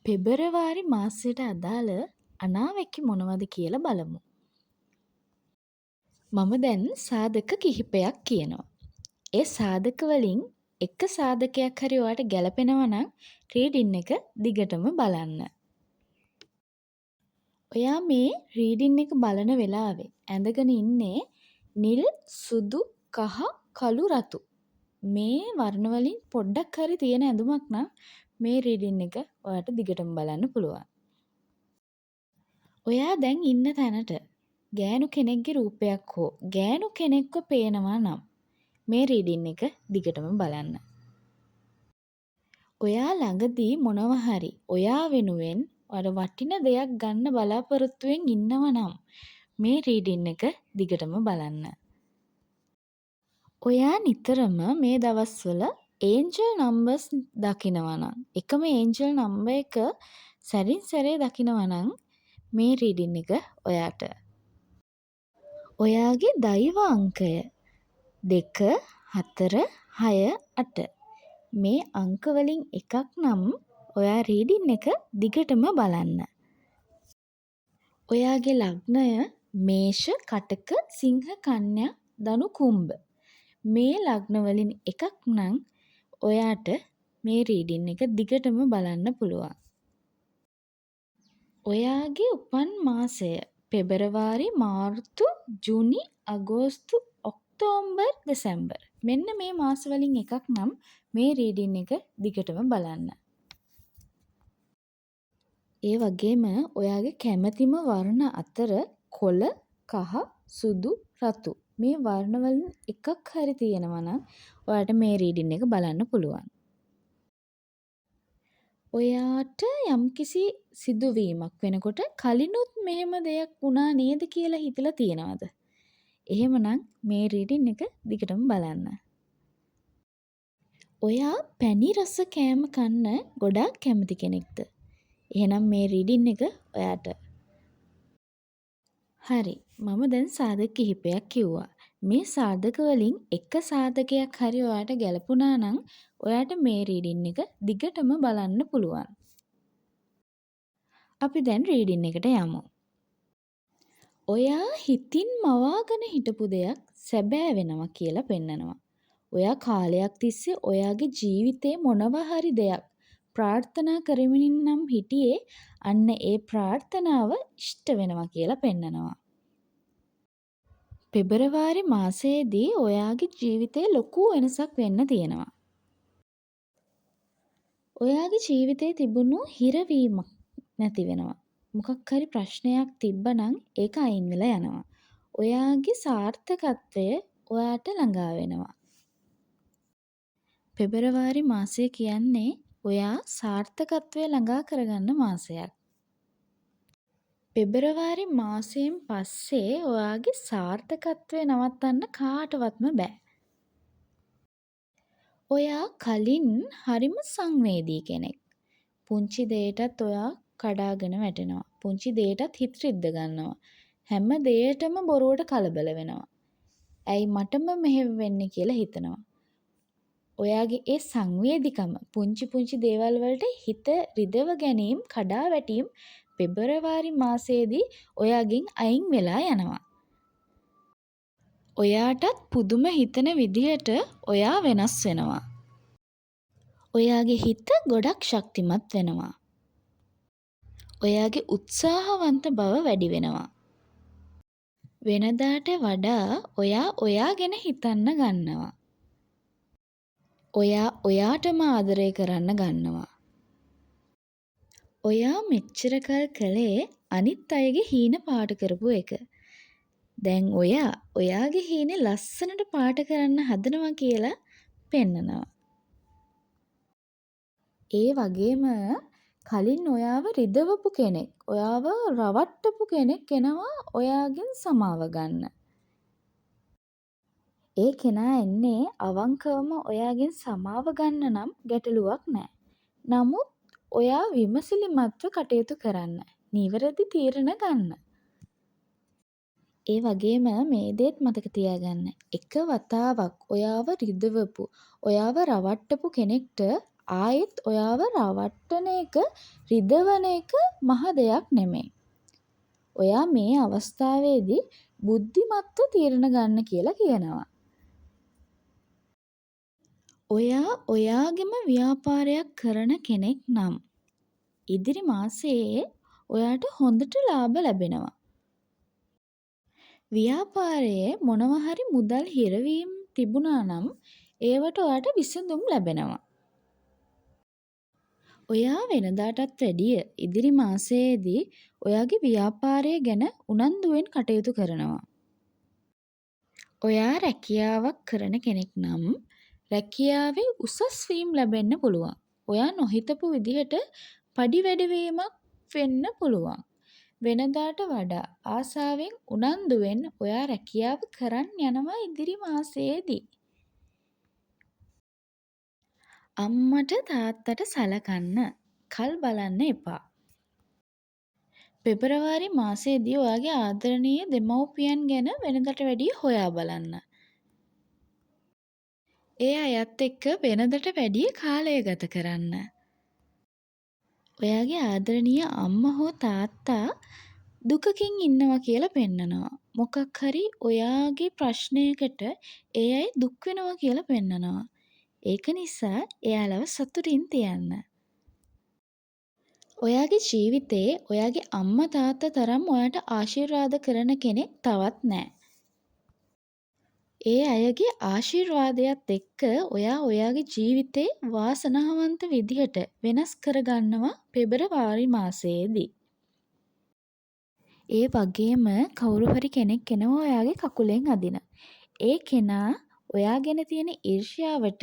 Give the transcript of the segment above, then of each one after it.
පෙබරවාරි මාසයට අදාළ අනාවැකි මොනවද කියලා බලමු. මම දැන් සාධක කිහිපයක් කියනවා. ඒ සාධක වලින් එක සාධකයක් හරි ඔයාට ගැලපෙනවා නම් රීඩින් එක දිගටම බලන්න. ඔයා මේ රීඩින් එක බලන වෙලාවේ ඇඳගෙන ඉන්නේ නිල්, සුදු, කහ, කළු, රතු. මේ වර්ණ වලින් පොඩ්ඩක් හරි තියෙන ඇඳුමක් නම් මේ රීඩින් එක ඔයාට දිගටම බලන්න පුළුවන්. ඔයා දැන් ඉන්න තැනට ගෑනු කෙනෙක්ගේ රූපයක් හෝ ගෑනු කෙනෙක්ව පේනවා නම් මේ රීඩින් එක දිගටම බලන්න. ඔයා ළඟදී මොනවා හරි ඔයා වෙනුවෙන් අර වටින දෙයක් ගන්න බලාපොරොත්තුවෙන් ඉන්නවා නම් මේ රීඩින් එක දිගටම බලන්න. ඔයා නිතරම මේ දවස්වල ඒන්ජල් නම්බර්ස් දකිනවා නම් එකම ඒන්ජල් නම්බර් එක සැරින් සැරේ දකිනවා නම් මේ රීඩින් එක ඔයාට. ඔයාගේ දෛව අංකය 2 4 6 8. මේ අංක වලින් එකක් නම් ඔයා රීඩින් එක දිගටම බලන්න. ඔයාගේ ලග්නය මේෂ, කටක, සිංහ, කන්‍යා, ධනු, කුම්භ. මේ ලග්න වලින් එකක් නම් ඔයාට මේ රීඩින් එක දිගටම බලන්න පුළුවන්. ඔයාගේ උපන් මාසය පෙබරවාරි, මාර්තු, ජූනි, අගෝස්තු, ඔක්තෝබර්, දෙසැම්බර්. මෙන්න මේ මාස වලින් එකක් නම් මේ රීඩින් එක දිගටම බලන්න. ඒ වගේම ඔයාගේ කැමැතිම වර්ණ අතර කොළ, කහ, සුදු, රතු. මේ වර්ණ වලින් එකක් හරි තියෙනවා නම් ඔයාට මේ රීඩින් එක බලන්න පුළුවන්. ඔයාට යම්කිසි සිදුවීමක් වෙනකොට කලිනුත් මෙහෙම දෙයක් වුණා නේද කියලා හිතලා තියෙනවද? එහෙමනම් මේ රීඩින් එක දිගටම බලන්න. ඔයා පැණි රස කෑම කන්න ගොඩාක් කැමති කෙනෙක්ද? එහෙනම් මේ රීඩින් එක ඔයාට. හරි. මම දැන් සාධක කිහිපයක් කිව්වා. මේ සාධක වලින් එක සාධකයක් හරි ඔයාට ගැලපුණා නම් ඔයාට මේ රීඩින් එක දිගටම බලන්න පුළුවන්. අපි දැන් රීඩින් එකට යමු. ඔයා හිතින් මවාගෙන හිටපු දෙයක් සැබෑ වෙනවා කියලා පෙන්නනවා. ඔයා කාලයක් තිස්සේ ඔයාගේ ජීවිතේ මොනවා හරි දෙයක් ප්‍රාර්ථනා කරමින් නම් හිටියේ අන්න ඒ ප්‍රාර්ථනාව ඉෂ්ට වෙනවා කියලා පෙන්නනවා. පෙබරවාරි මාසයේදී ඔයාගේ ජීවිතේ ලොකු වෙනසක් වෙන්න තියෙනවා. ඔයාගේ ජීවිතේ තිබුණු හිරවීමක් නැති වෙනවා. මොකක් හරි ප්‍රශ්නයක් තිබ්බනම් ඒක අයින් වෙලා යනවා. ඔයාගේ සාර්ථකත්වය ඔයාට ළඟා වෙනවා. පෙබරවාරි මාසය කියන්නේ ඔයා සාර්ථකත්වය ළඟා කරගන්න මාසයක්. පෙබරවාරි මාසයෙන් පස්සේ ඔයාගේ සාර්ථකත්වය නවත්තන්න කාටවත්ම බෑ. ඔයා කලින් හරිම සංවේදී කෙනෙක්. පුංචි දෙයටත් ඔයා කඩාගෙන වැටෙනවා. පුංචි දෙයටත් හිත රිද්ද ගන්නවා. හැම දෙයකටම බොරුවට කලබල වෙනවා. ඇයි මටම මෙහෙම වෙන්නේ කියලා හිතනවා. ඔයාගේ ඒ සංවේදීකම පුංචි පුංචි දේවල් වලට හිත රිදව ගැනීම කඩා වැටීම් පෙබරවාරි මාසයේදී ඔයාගෙන් අයින් වෙලා යනවා. ඔයාටත් පුදුම හිතන විදිහට ඔයා වෙනස් වෙනවා. ඔයාගේ හිත ගොඩක් ශක්තිමත් වෙනවා. ඔයාගේ උත්සාහවන්ත බව වැඩි වෙනවා. වෙනදාට වඩා ඔයා ගැන හිතන්න ගන්නවා. ඔයා ඔයාටම ආදරය කරන්න ගන්නවා. ඔයා මෙච්චර කල් කළේ අනිත් අයගේ හීන පාට කරපු එක. දැන් ඔයා ඔයාගේ හීනේ ලස්සනට පාට කරන්න හදනවා කියලා පෙන්නනවා. ඒ වගේම කලින් ඔයාව රිදවපු කෙනෙක්, ඔයාව රවට්ටපු කෙනෙක් එනවා ඔයාගෙන් සමාව ගන්න. ඒ කෙනා එන්නේ අවංකවම ඔයාගෙන් සමාව ගන්න නම් ගැටලුවක් නැහැ. නමුත් ඔයා විමසිලිමත්ව කටයුතු කරන්න. නිවැරදි තීරණ ගන්න. ඒ වගේම මේ දේත් මතක තියාගන්න. එක වතාවක් ඔයාව රිදවපු, ඔයාව රවට්ටපු කෙනෙක්ට ආයෙත් ඔයාව රවට්ටන එක, රිදවන එක මහ දෙයක් නෙමෙයි. ඔයා මේ අවස්ථාවේදී බුද්ධිමත්ව තීරණ ගන්න කියලා කියනවා. ඔයා ඔයාගෙම ව්‍යාපාරයක් කරන කෙනෙක් නම් ඉදිරි මාසයේ ඔයාට හොඳට ලාභ ලැබෙනවා. ව්‍යාපාරයේ මොනවා හරි මුදල් හිරවීම් තිබුණා නම් ඒවට ඔයාට විසඳුම් ලැබෙනවා. ඔයා වෙනදාටත් වැඩිය ඉදිරි මාසයේදී ඔයාගේ ව්‍යාපාරය ගැන උනන්දුවෙන් කටයුතු කරනවා. ඔයා රැකියාවක් කරන කෙනෙක් නම් රැකියාවේ උසස් වීම් ලැබෙන්න පුළුවන්. ඔයා නොහිතපු විදිහට පඩි වැඩිවීමක් වෙන්න පුළුවන්. වෙනදාට වඩා ආසාවෙන් උනන්දුවෙන් ඔයා රැකියාව කරන්න යනවා ඉදිරි මාසයේදී. අම්මට තාත්තට සලකන්න කල් බලන්න එපා. පෙබරවාරි මාසයේදී ඔයාගේ ආදරණීය දෙමව්පියන් ගැන වෙනදට වැඩිය හොයා බලන්න. ඒ අයත් එක්ක වෙනදට වැඩිය කාලය ගත කරන්න. ඔයාගේ ආදරණීය අම්මා හෝ තාත්තා දුකකින් ඉන්නවා කියලා පෙන්නනවා. මොකක් හරි ඔයාගේ ප්‍රශ්නයකට ඒ අය දුක් වෙනවා කියලා පෙන්නනවා. ඒක නිසා එයාලව සතුටින් තියන්න. ඔයාගේ ජීවිතේ ඔයාගේ අම්මා තාත්තා තරම් ඔයාට ආශිර්වාද කරන කෙනෙක් තවත් නැහැ. ඒ අයගේ ආශිර්වාදයත් එක්ක ඔයා ඔයාගේ ජීවිතේ වාසනාවන්ත විදිහට වෙනස් කරගන්නවා පෙබරවාරි මාසයේදී. ඒ වගේම කවුරු හරි කෙනෙක් එනවා ඔයාගේ කකුලෙන් අදින. ඒ කෙනා ඔයා ගැන තියෙන ඊර්ෂ්‍යාවට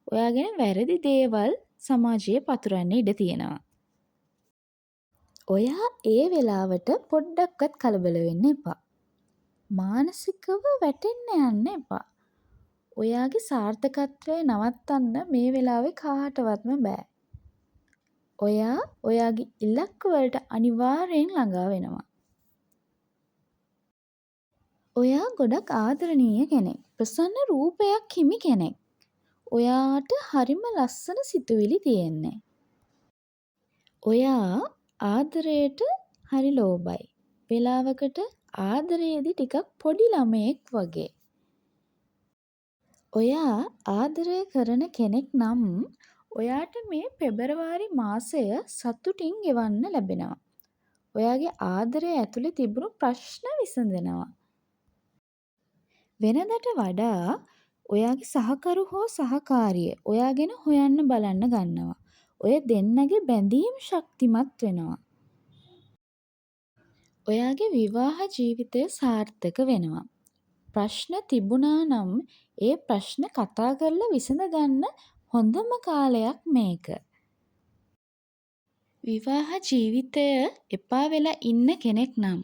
ඔයා ගැන වැරදි දේවල් සමාජයේ පතුරවන්න ඉඩ තියෙනවා. ඔයා ඒ වෙලාවට පොඩ්ඩක්වත් කලබල වෙන්න එපා. මානසිකව වැටෙන්න යන්න එපා. ඔයාගේ සාර්ථකත්වය නවත්තන්න මේ වෙලාවේ කාටවත්ම බෑ. ඔයා ඔයාගේ ඉලක්ක වලට අනිවාර්යෙන් ළඟා වෙනවා. ඔයා ගොඩක් ආදරණීය කෙනෙක්. ප්‍රසන්න රූපයක් හිමි කෙනෙක්. ඔයාට හරිම ලස්සන සිතුවිලි තියෙන්නේ. ඔයා ආදරයට හරි ලෝභයි. වෙලාවකට ආදරයේදී ටිකක් පොඩි ළමයෙක් වගේ. ඔයා ආදරය කරන කෙනෙක් නම් ඔයාට මේ පෙබරවාරි මාසය සතුටින් ගෙවන්න ලැබෙනවා. ඔයාගේ ආදරය ඇතුලේ තිබුණු ප්‍රශ්න විසඳෙනවා. වෙනදට වඩා ඔයාගේ සහකරු හෝ සහකාරිය ඔයා ගැන හොයන්න බලන්න ගන්නවා. ඔය දෙන්නගේ බැඳීම් ශක්තිමත් වෙනවා. ඔයාගේ විවාහ ජීවිතය සාර්ථක වෙනවා. ප්‍රශ්න තිබුණා නම් ඒ ප්‍රශ්න කතා කරලා විසඳගන්න හොඳම කාලයක් මේක. විවාහ ජීවිතය එපා වෙලා ඉන්න කෙනෙක් නම්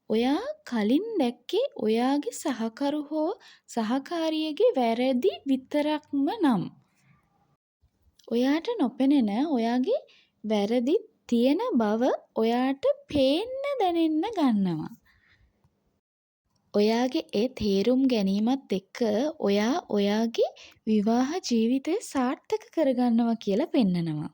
ඔයා කලින් දැක්කේ ඔයාගේ සහකරු හෝ සහකාරියගේ වැරදි විතරක්ම නම් ඔයාට නොපෙනෙන ඔයාගේ වැරදි තියෙන බව ඔයාට පේන්න දැනෙන්න ගන්නවා. ඔයාගේ ඒ තේරුම් ගැනීමත් එක්ක ඔයා ඔයාගේ විවාහ ජීවිතය සාර්ථක කරගන්නවා කියලා පෙන්නනවා.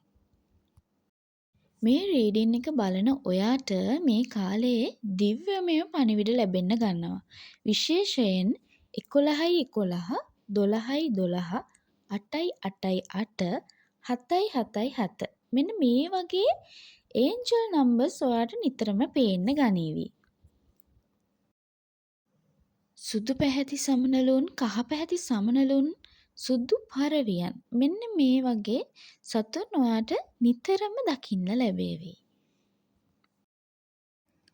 මේ රීඩින් එක බලන ඔයාට මේ කාලයේ දිව්‍යමය පණිවිඩ ලැබෙන්න ගන්නවා. විශේෂයෙන් 11:11, 12:12, 8:8, 7:7. මෙන්න මේ වගේ ඒන්ජල් නම්බර්ස් ඔයාට නිතරම පේන්න ගනීවි. සුදු පැහැති සමනලුන්, කහ පැහැති සමනලුන්, සුදු පරවියන් මෙන්න මේ වගේ සතුන් ඔයාට නිතරම දකින්න ලැබේවි.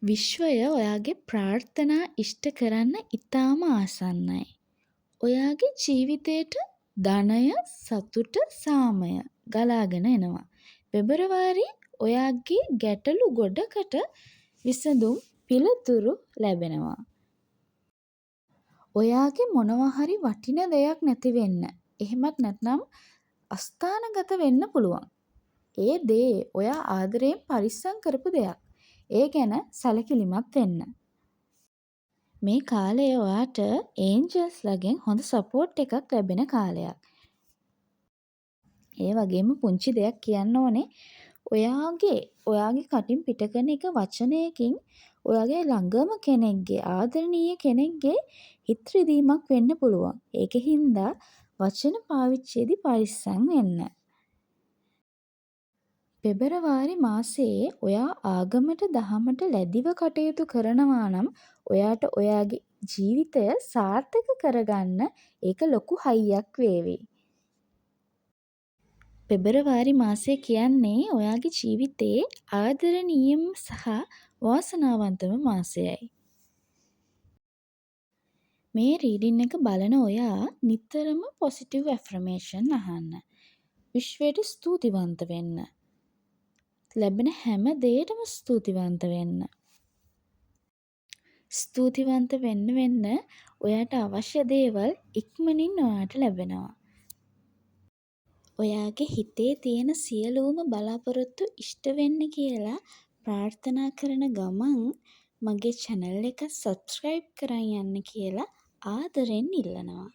විශ්වය ඔයාගේ ප්‍රාර්ථනා ඉෂ්ට කරන්න ඉතාම ආසන්නයි. ඔයාගේ ජීවිතයට ධනය, සතුට, සාමය ගලාගෙන එනවා. පෙබරවාරි ඔයාගේ ගැටලු ගොඩකට විසඳුම් පිළිතුරු ලැබෙනවා. ඔයාගේ මොනවා හරි වටින දෙයක් නැති වෙන්න. එහෙමත් නැත්නම් අස්ථානගත වෙන්න පුළුවන්. ඒ දේ ඔයා ආදරයෙන් පරිස්සම් කරපු දෙයක්. ඒ ගැන සැලකිලිමත් වෙන්න. මේ කාලය ඔයාට ඒන්ජල්ස්ලාගෙන් හොඳ සපෝට් එකක් ලැබෙන කාලයක්. ඒ වගේම පුංචි දෙයක් කියන්න ඕනේ ඔයාගේ කටින් පිට කරන එක වචනයකින් ඔයාගේ ළඟම කෙනෙක්ගේ ආදරණීය කෙනෙක්ගේ හිත් රිදීමක් වෙන්න පුළුවන්. ඒකින්ද වචන පාවිච්චියේදී පරිස්සම් වෙන්න. පෙබරවාරි මාසයේ ඔයා ආගමට දහමට ලැදිව කටයුතු කරනවා නම් ඔයාට ඔයාගේ ජීවිතය සාර්ථක කරගන්න ඒක ලොකු හයියක් වේවි. පෙබරවාරි මාසය කියන්නේ ඔයාගේ ජීවිතයේ ආදරණීයම සහ වාසනාවන්තම මාසයයි. මේ රීඩින් එක බලන ඔයා නිතරම පොසිටිව් ඇෆර්මේෂන් අහන්න. විශ්වයට ස්තුතිවන්ත වෙන්න. ලැබෙන හැම දෙයකටම ස්තුතිවන්ත වෙන්න. ස්තුතිවන්ත වෙන්න ඔයාට අවශ්‍ය දේවල් ඉක්මනින් ඔයාට ලැබෙනවා. ඔයාගේ හිතේ තියෙන සියලුම බලාපොරොත්තු ඉෂ්ට වෙන්න කියලා ප්‍රාර්ථනා කරන ගමන් මගේ channel එක subscribe කරන් යන්න කියලා ආදරෙන් ඉල්ලනවා.